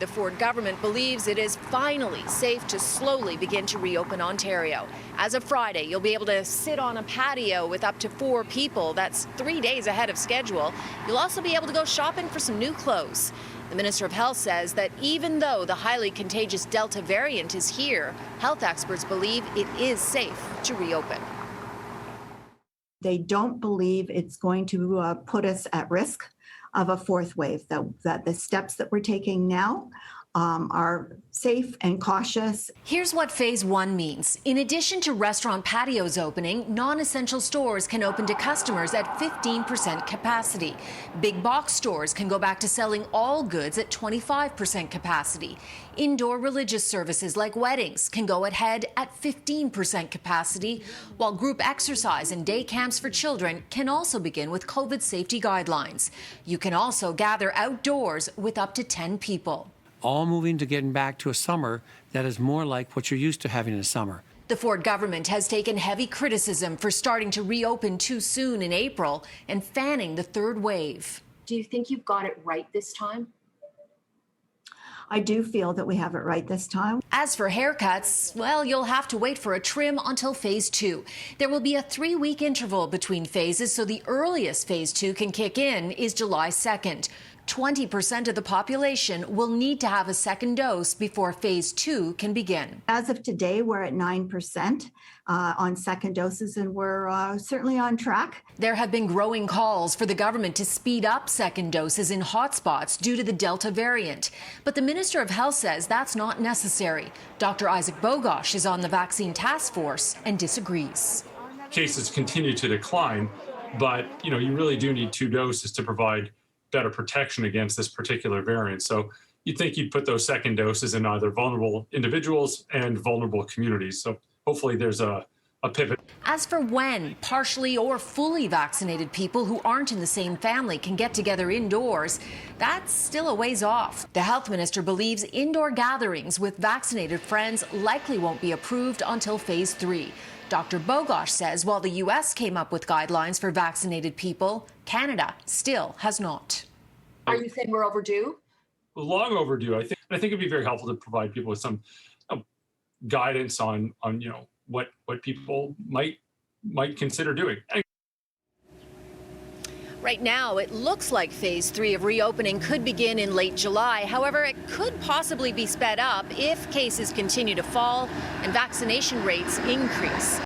The Ford government believes it is finally safe to slowly begin to reopen Ontario. As of Friday, you'll be able to sit on a patio with up to 4 people. That's 3 days ahead of schedule. You'll also be able to go shopping for some new clothes. The Minister of Health says that even though the highly contagious Delta variant is here, health experts believe it is safe to reopen. They don't believe it's going to put us at risk of a fourth wave, that the steps that we're taking now are safe and cautious. Here's what phase 1 means. In addition to restaurant patios opening, non-essential stores can open to customers at 15% capacity. Big box stores can go back to selling all goods at 25% capacity. Indoor religious services like weddings can go ahead at 15% capacity, while group exercise and day camps for children can also begin with COVID safety guidelines. You can also gather outdoors with up to 10 people. All moving to getting back to a summer that is more like what you're used to having in a summer. The Ford government has taken heavy criticism for starting to reopen too soon in April and fanning the third wave. Do you think you've got it right this time? I do feel that we have it right this time. As for haircuts, well, you'll have to wait for a trim until phase 2. There will be a 3-week interval between phases, so the earliest phase 2 can kick in is July 2nd. 20% of the population will need to have a second dose before phase 2 can begin. As of today, we're at 9% on second doses, and we're certainly on track. There have been growing calls for the government to speed up second doses in hotspots due to the Delta variant. But the Minister of Health says that's not necessary. Dr. Isaac Bogosh is on the vaccine task force and disagrees. Cases continue to decline, but you really do need 2 doses to provide better protection against this particular variant. So you'd think you'd put those second doses in either vulnerable individuals and vulnerable communities. So hopefully there's a pivot. As for when partially or fully vaccinated people who aren't in the same family can get together indoors, that's still a ways off. The health minister believes indoor gatherings with vaccinated friends likely won't be approved until phase 3. Dr. Bogosh says while the U.S. came up with guidelines for vaccinated people, Canada still has not. Are you saying we're overdue? Long overdue. I think it'd be very helpful to provide people with some guidance on what people might consider doing. Right now, it looks like phase 3 of reopening could begin in late July. However, it could possibly be sped up if cases continue to fall and vaccination rates increase.